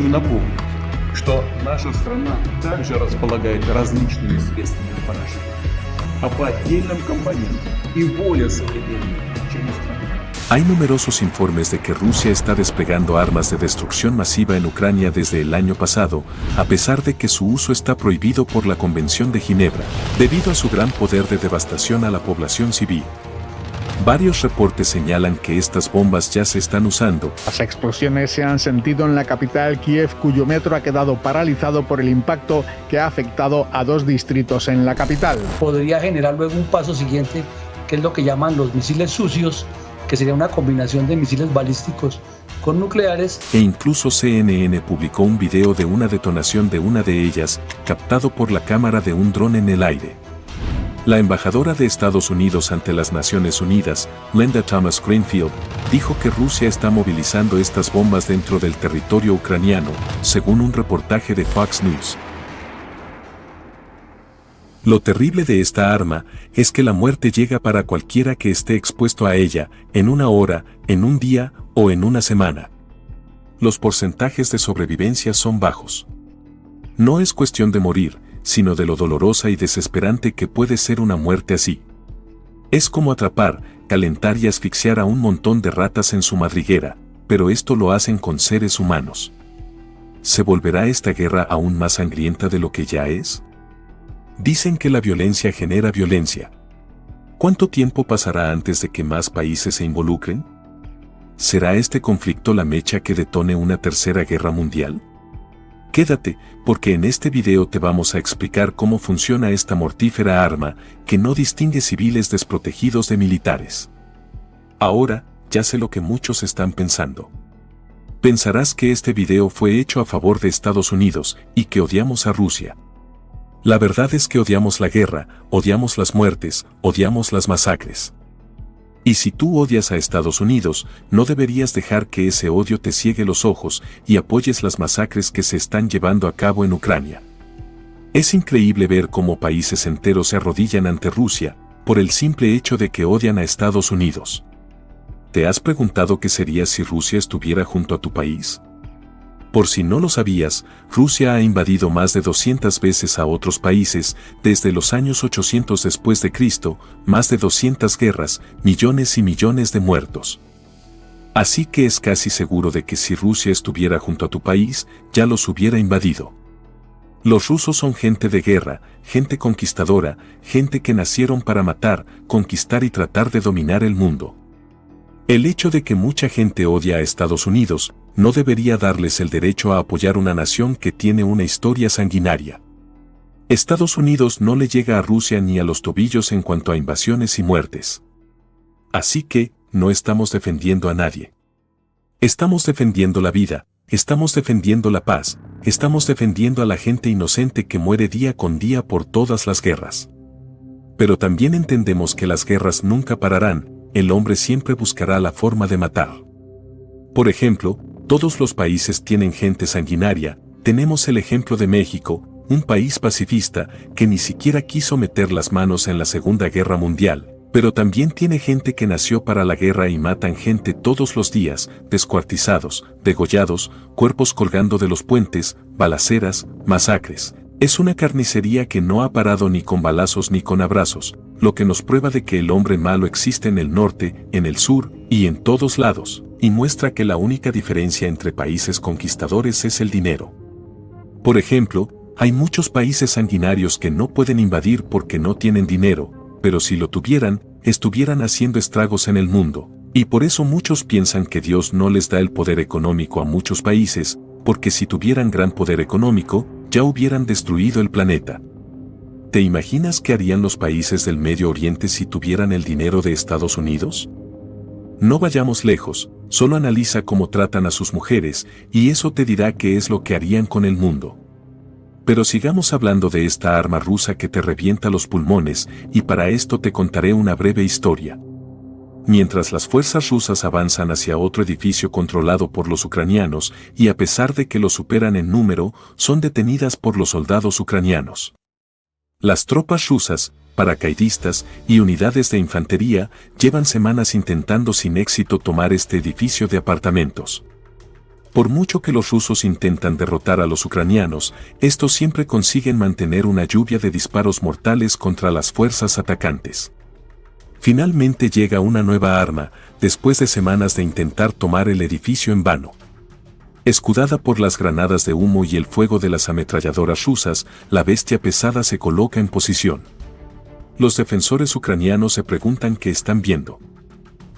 Хочу напомнить, что наша страна также располагает различными средствами поражения, а по отдельным компонентам и более современными, чем у страны. Hay numerosos informes de que Rusia está desplegando armas de destrucción masiva en Ucrania desde el año pasado, a pesar de que su uso está prohibido por la Convención de Ginebra, debido a su gran poder de devastación a la población civil. Varios reportes señalan que estas bombas ya se están usando. Las explosiones se han sentido en la capital Kiev, cuyo metro ha quedado paralizado por el impacto que ha afectado a 2 distritos en la capital. Podría generar luego un paso siguiente, que es lo que llaman los misiles sucios, que sería una combinación de misiles balísticos con nucleares. E incluso CNN publicó un video de una detonación de una de ellas, captado por la cámara de un dron en el aire. La embajadora de Estados Unidos ante las Naciones Unidas, Linda Thomas-Greenfield, dijo que Rusia está movilizando estas bombas dentro del territorio ucraniano, según un reportaje de Fox News. Lo terrible de esta arma es que la muerte llega para cualquiera que esté expuesto a ella, en una hora, en un día o en una semana. Los porcentajes de sobrevivencia son bajos. No es cuestión de morir, sino de lo dolorosa y desesperante que puede ser una muerte así. Es como atrapar, calentar y asfixiar a un montón de ratas en su madriguera, pero esto lo hacen con seres humanos. ¿Se volverá esta guerra aún más sangrienta de lo que ya es? Dicen que la violencia genera violencia. ¿Cuánto tiempo pasará antes de que más países se involucren? ¿Será este conflicto la mecha que detone una tercera guerra mundial? Quédate, porque en este video te vamos a explicar cómo funciona esta mortífera arma que no distingue civiles desprotegidos de militares. Ahora, ya sé lo que muchos están pensando. Pensarás que este video fue hecho a favor de Estados Unidos y que odiamos a Rusia. La verdad es que odiamos la guerra, odiamos las muertes, odiamos las masacres. Y si tú odias a Estados Unidos, no deberías dejar que ese odio te ciegue los ojos y apoyes las masacres que se están llevando a cabo en Ucrania. Es increíble ver cómo países enteros se arrodillan ante Rusia, por el simple hecho de que odian a Estados Unidos. ¿Te has preguntado qué sería si Rusia estuviera junto a tu país? Por si no lo sabías, Rusia ha invadido más de 200 veces a otros países desde los años 800 después de Cristo, más de 200 guerras, millones y millones de muertos. Así que es casi seguro de que si Rusia estuviera junto a tu país, ya los hubiera invadido. Los rusos son gente de guerra, gente conquistadora, gente que nacieron para matar, conquistar y tratar de dominar el mundo. El hecho de que mucha gente odia a Estados Unidos no debería darles el derecho a apoyar una nación que tiene una historia sanguinaria. Estados Unidos no le llega a Rusia ni a los tobillos en cuanto a invasiones y muertes. Así que, no estamos defendiendo a nadie. Estamos defendiendo la vida, estamos defendiendo la paz, estamos defendiendo a la gente inocente que muere día con día por todas las guerras. Pero también entendemos que las guerras nunca pararán, el hombre siempre buscará la forma de matar. Por ejemplo, todos los países tienen gente sanguinaria, tenemos el ejemplo de México, un país pacifista que ni siquiera quiso meter las manos en la Segunda Guerra Mundial, pero también tiene gente que nació para la guerra y matan gente todos los días, descuartizados, degollados, cuerpos colgando de los puentes, balaceras, masacres. Es una carnicería que no ha parado ni con balazos ni con abrazos, lo que nos prueba de que el hombre malo existe en el norte, en el sur y en todos lados, y muestra que la única diferencia entre países conquistadores es el dinero. Por ejemplo, hay muchos países sanguinarios que no pueden invadir porque no tienen dinero, pero si lo tuvieran, estuvieran haciendo estragos en el mundo, y por eso muchos piensan que Dios no les da el poder económico a muchos países, porque si tuvieran gran poder económico, ya hubieran destruido el planeta. ¿Te imaginas qué harían los países del Medio Oriente si tuvieran el dinero de Estados Unidos? No vayamos lejos, solo analiza cómo tratan a sus mujeres, y eso te dirá qué es lo que harían con el mundo. Pero sigamos hablando de esta arma rusa que te revienta los pulmones, y para esto te contaré una breve historia. Mientras las fuerzas rusas avanzan hacia otro edificio controlado por los ucranianos, y a pesar de que los superan en número, son detenidas por los soldados ucranianos. Las tropas rusas, paracaidistas y unidades de infantería llevan semanas intentando sin éxito tomar este edificio de apartamentos. Por mucho que los rusos intentan derrotar a los ucranianos, estos siempre consiguen mantener una lluvia de disparos mortales contra las fuerzas atacantes. Finalmente llega una nueva arma, después de semanas de intentar tomar el edificio en vano. Escudada por las granadas de humo y el fuego de las ametralladoras rusas, la bestia pesada se coloca en posición. Los defensores ucranianos se preguntan qué están viendo.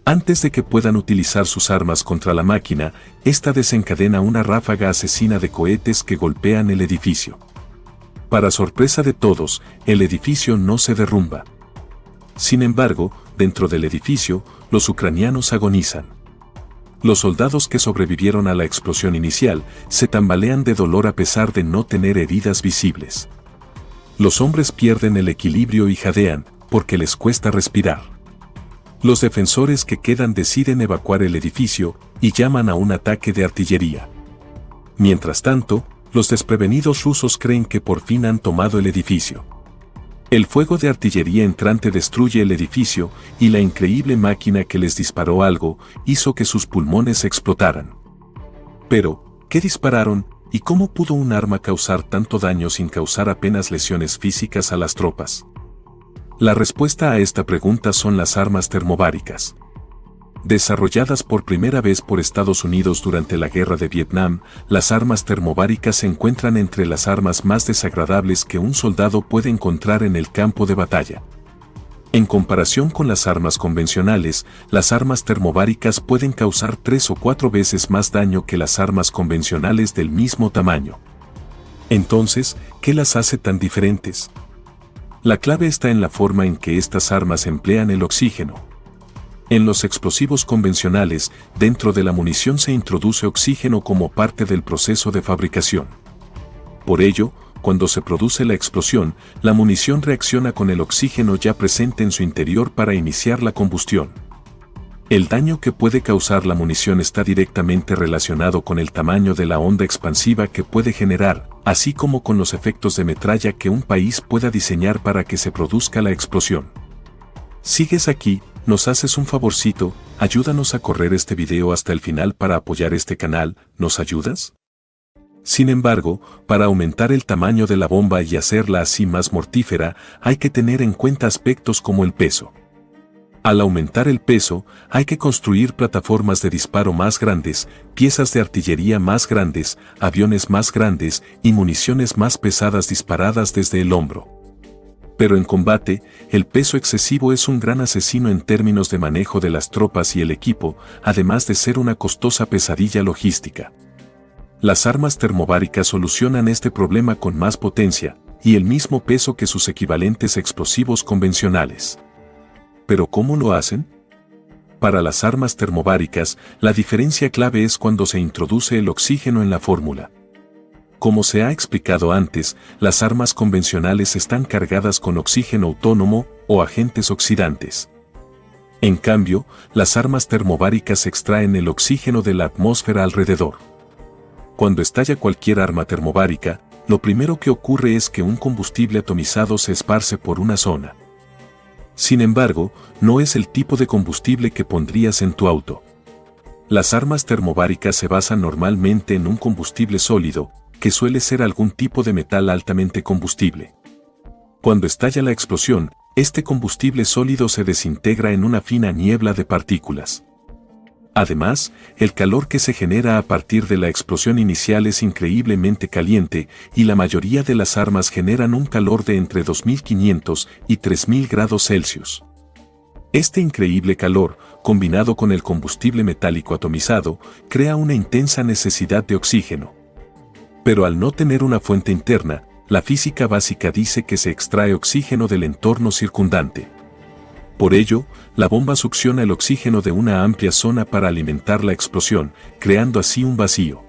Antes de que puedan utilizar sus armas contra la máquina, esta desencadena una ráfaga asesina de cohetes que golpean el edificio. Para sorpresa de todos, el edificio no se derrumba. Sin embargo, dentro del edificio, los ucranianos agonizan. Los soldados que sobrevivieron a la explosión inicial se tambalean de dolor a pesar de no tener heridas visibles. Los hombres pierden el equilibrio y jadean, porque les cuesta respirar. Los defensores que quedan deciden evacuar el edificio y llaman a un ataque de artillería. Mientras tanto, los desprevenidos rusos creen que por fin han tomado el edificio. El fuego de artillería entrante destruye el edificio y la increíble máquina que les disparó algo hizo que sus pulmones explotaran. Pero, ¿qué dispararon y cómo pudo un arma causar tanto daño sin causar apenas lesiones físicas a las tropas? La respuesta a esta pregunta son las armas termobáricas. Desarrolladas por primera vez por Estados Unidos durante la Guerra de Vietnam, las armas termobáricas se encuentran entre las armas más desagradables que un soldado puede encontrar en el campo de batalla. En comparación con las armas convencionales, las armas termobáricas pueden causar 3 o 4 veces más daño que las armas convencionales del mismo tamaño. Entonces, ¿qué las hace tan diferentes? La clave está en la forma en que estas armas emplean el oxígeno. En los explosivos convencionales, dentro de la munición se introduce oxígeno como parte del proceso de fabricación. Por ello, cuando se produce la explosión, la munición reacciona con el oxígeno ya presente en su interior para iniciar la combustión. El daño que puede causar la munición está directamente relacionado con el tamaño de la onda expansiva que puede generar, así como con los efectos de metralla que un país pueda diseñar para que se produzca la explosión. ¿Sigues aquí? ¿Nos haces un favorcito? Ayúdanos a correr este video hasta el final para apoyar este canal, ¿nos ayudas? Sin embargo, para aumentar el tamaño de la bomba y hacerla así más mortífera, hay que tener en cuenta aspectos como el peso. Al aumentar el peso, hay que construir plataformas de disparo más grandes, piezas de artillería más grandes, aviones más grandes y municiones más pesadas disparadas desde el hombro. Pero en combate, el peso excesivo es un gran asesino en términos de manejo de las tropas y el equipo, además de ser una costosa pesadilla logística. Las armas termobáricas solucionan este problema con más potencia y el mismo peso que sus equivalentes explosivos convencionales. ¿Pero cómo lo hacen? Para las armas termobáricas, la diferencia clave es cuando se introduce el oxígeno en la fórmula. Como se ha explicado antes, las armas convencionales están cargadas con oxígeno autónomo o agentes oxidantes. En cambio, las armas termobáricas extraen el oxígeno de la atmósfera alrededor. Cuando estalla cualquier arma termobárica, lo primero que ocurre es que un combustible atomizado se esparce por una zona. Sin embargo, no es el tipo de combustible que pondrías en tu auto. Las armas termobáricas se basan normalmente en un combustible sólido, que suele ser algún tipo de metal altamente combustible. Cuando estalla la explosión, este combustible sólido se desintegra en una fina niebla de partículas. Además, el calor que se genera a partir de la explosión inicial es increíblemente caliente y la mayoría de las armas generan un calor de entre 2500 y 3000 grados Celsius. Este increíble calor, combinado con el combustible metálico atomizado, crea una intensa necesidad de oxígeno. Pero al no tener una fuente interna, la física básica dice que se extrae oxígeno del entorno circundante. Por ello, la bomba succiona el oxígeno de una amplia zona para alimentar la explosión, creando así un vacío.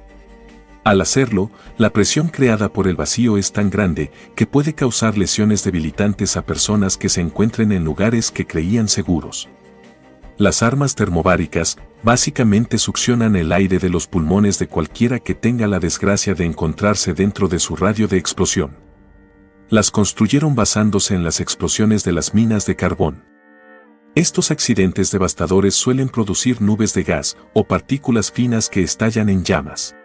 Al hacerlo, la presión creada por el vacío es tan grande que puede causar lesiones debilitantes a personas que se encuentren en lugares que creían seguros. Las armas termobáricas básicamente succionan el aire de los pulmones de cualquiera que tenga la desgracia de encontrarse dentro de su radio de explosión. Las construyeron basándose en las explosiones de las minas de carbón. Estos accidentes devastadores suelen producir nubes de gas o partículas finas que estallan en llamas.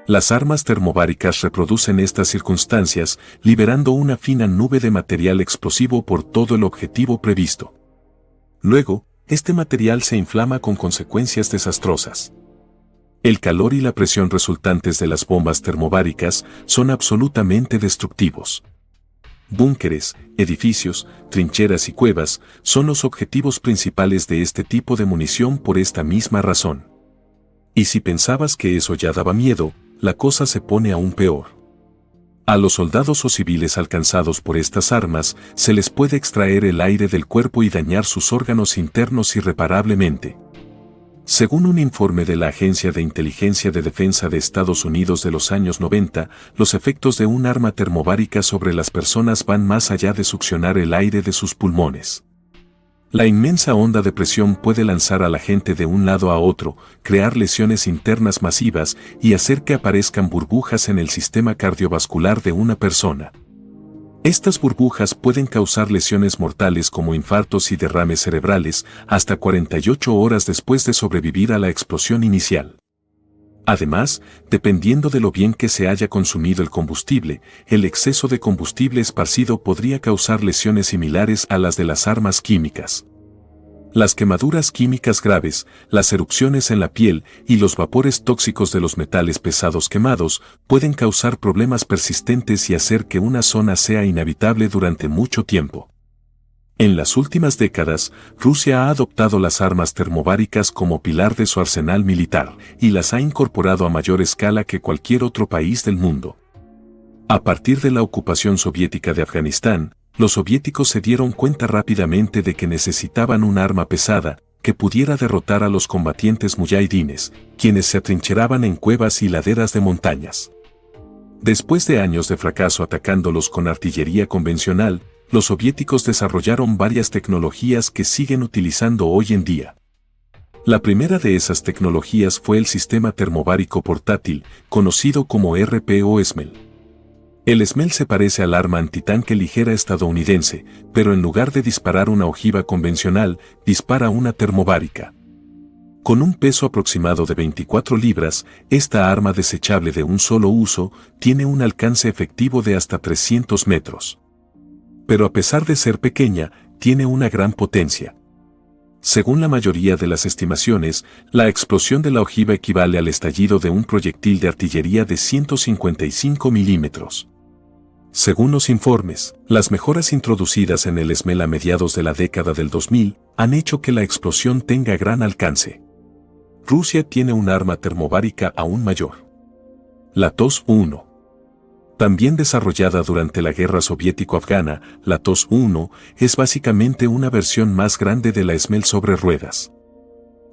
Las armas termobáricas reproducen estas circunstancias, liberando una fina nube de material explosivo por todo el objetivo previsto. Luego, este material se inflama con consecuencias desastrosas. El calor y la presión resultantes de las bombas termobáricas son absolutamente destructivos. Búnkeres, edificios, trincheras y cuevas son los objetivos principales de este tipo de munición por esta misma razón. Y si pensabas que eso ya daba miedo, la cosa se pone aún peor. A los soldados o civiles alcanzados por estas armas se les puede extraer el aire del cuerpo y dañar sus órganos internos irreparablemente. Según un informe de la Agencia de Inteligencia de Defensa de Estados Unidos de los años 90, los efectos de un arma termobárica sobre las personas van más allá de succionar el aire de sus pulmones. La inmensa onda de presión puede lanzar a la gente de un lado a otro, crear lesiones internas masivas y hacer que aparezcan burbujas en el sistema cardiovascular de una persona. Estas burbujas pueden causar lesiones mortales como infartos y derrames cerebrales hasta 48 horas después de sobrevivir a la explosión inicial. Además, dependiendo de lo bien que se haya consumido el combustible, el exceso de combustible esparcido podría causar lesiones similares a las de las armas químicas. Las quemaduras químicas graves, las erupciones en la piel y los vapores tóxicos de los metales pesados quemados pueden causar problemas persistentes y hacer que una zona sea inhabitable durante mucho tiempo. En las últimas décadas, Rusia ha adoptado las armas termobáricas como pilar de su arsenal militar y las ha incorporado a mayor escala que cualquier otro país del mundo. A partir de la ocupación soviética de Afganistán, los soviéticos se dieron cuenta rápidamente de que necesitaban un arma pesada que pudiera derrotar a los combatientes muyahidines, quienes se atrincheraban en cuevas y laderas de montañas. Después de años de fracaso atacándolos con artillería convencional, los soviéticos desarrollaron varias tecnologías que siguen utilizando hoy en día. La primera de esas tecnologías fue el sistema termobárico portátil, conocido como RPO SMEL. El SMEL se parece al arma antitanque ligera estadounidense, pero en lugar de disparar una ojiva convencional, dispara una termobárica. Con un peso aproximado de 24 libras, esta arma desechable de un solo uso tiene un alcance efectivo de hasta 300 metros. Pero a pesar de ser pequeña, tiene una gran potencia. Según la mayoría de las estimaciones, la explosión de la ojiva equivale al estallido de un proyectil de artillería de 155 milímetros. Según los informes, las mejoras introducidas en el SMEL a mediados de la década del 2000 han hecho que la explosión tenga gran alcance. Rusia tiene un arma termobárica aún mayor. La TOS-1. También desarrollada durante la guerra soviético-afgana, la TOS-1 es básicamente una versión más grande de la SMEL sobre ruedas.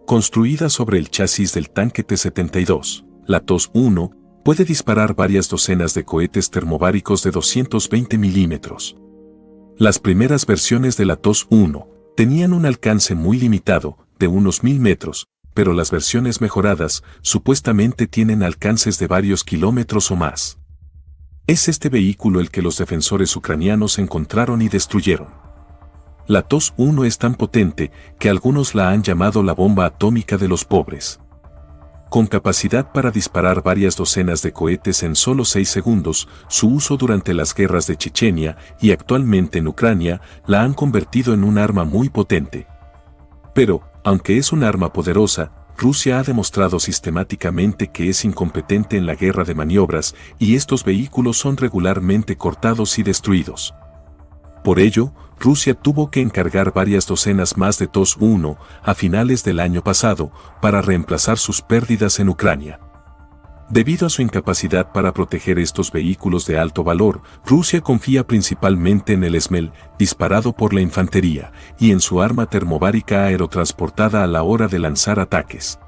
Construida sobre el chasis del tanque T-72, la TOS-1 puede disparar varias docenas de cohetes termobáricos de 220 milímetros. Las primeras versiones de la TOS-1 tenían un alcance muy limitado, de unos 1000 metros, pero las versiones mejoradas supuestamente tienen alcances de varios kilómetros o más. Es este vehículo el que los defensores ucranianos encontraron y destruyeron. La TOS-1 es tan potente que algunos la han llamado la bomba atómica de los pobres. Con capacidad para disparar varias docenas de cohetes en solo 6 segundos, su uso durante las guerras de Chechenia y actualmente en Ucrania la han convertido en un arma muy potente. Pero, aunque es un arma poderosa, Rusia ha demostrado sistemáticamente que es incompetente en la guerra de maniobras y estos vehículos son regularmente cortados y destruidos. Por ello, Rusia tuvo que encargar varias docenas más de TOS-1 a finales del año pasado para reemplazar sus pérdidas en Ucrania. Debido a su incapacidad para proteger estos vehículos de alto valor, Rusia confía principalmente en el SMEL, disparado por la infantería, y en su arma termobárica aerotransportada a la hora de lanzar ataques.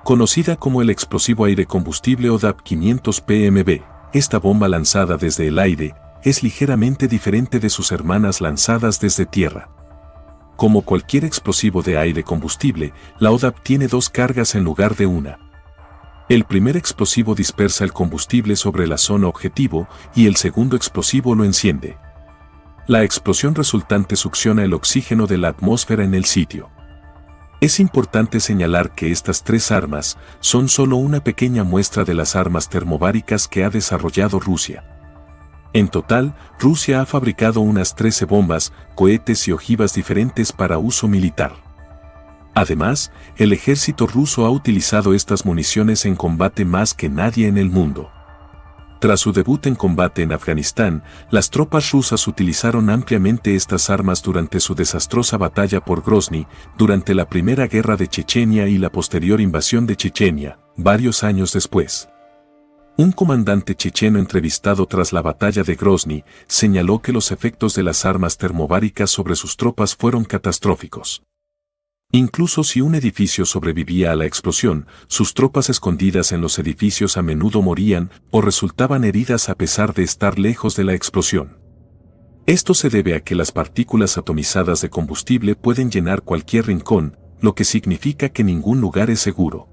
Conocida como el explosivo aire combustible o DAP-500 PMB, esta bomba lanzada desde el aire es ligeramente diferente de sus hermanas lanzadas desde tierra. Como cualquier explosivo de aire combustible, la ODAP tiene 2 cargas en lugar de una. El primer explosivo dispersa el combustible sobre la zona objetivo y el segundo explosivo lo enciende. La explosión resultante succiona el oxígeno de la atmósfera en el sitio. Es importante señalar que estas 3 armas son solo una pequeña muestra de las armas termobáricas que ha desarrollado Rusia. En total, Rusia ha fabricado unas 13 bombas, cohetes y ojivas diferentes para uso militar. Además, el ejército ruso ha utilizado estas municiones en combate más que nadie en el mundo. Tras su debut en combate en Afganistán, las tropas rusas utilizaron ampliamente estas armas durante su desastrosa batalla por Grozny, durante la Primera Guerra de Chechenia y la posterior invasión de Chechenia, varios años después. Un comandante checheno entrevistado tras la batalla de Grozny señaló que los efectos de las armas termobáricas sobre sus tropas fueron catastróficos. Incluso si un edificio sobrevivía a la explosión, sus tropas escondidas en los edificios a menudo morían o resultaban heridas a pesar de estar lejos de la explosión. Esto se debe a que las partículas atomizadas de combustible pueden llenar cualquier rincón, lo que significa que ningún lugar es seguro.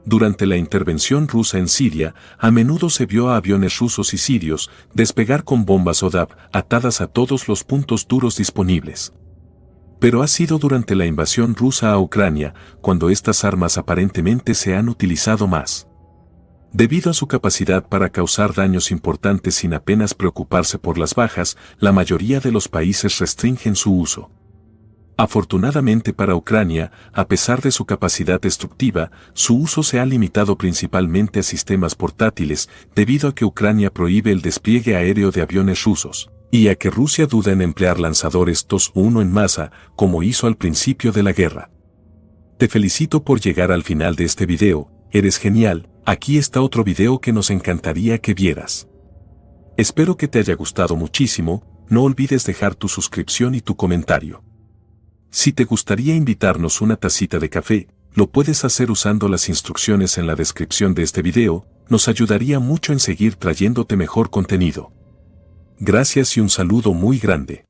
Durante la intervención rusa en Siria, a menudo se vio a aviones rusos y sirios despegar con bombas ODAB atadas a todos los puntos duros disponibles. Pero ha sido durante la invasión rusa a Ucrania cuando estas armas aparentemente se han utilizado más. Debido a su capacidad para causar daños importantes sin apenas preocuparse por las bajas, la mayoría de los países restringen su uso. Afortunadamente para Ucrania, a pesar de su capacidad destructiva, su uso se ha limitado principalmente a sistemas portátiles, debido a que Ucrania prohíbe el despliegue aéreo de aviones rusos, y a que Rusia duda en emplear lanzadores TOS-1 en masa, como hizo al principio de la guerra. Te felicito por llegar al final de este video, eres genial, aquí está otro video que nos encantaría que vieras. Espero que te haya gustado muchísimo, no olvides dejar tu suscripción y tu comentario. Si te gustaría invitarnos una tacita de café, lo puedes hacer usando las instrucciones en la descripción de este video, nos ayudaría mucho en seguir trayéndote mejor contenido. Gracias y un saludo muy grande.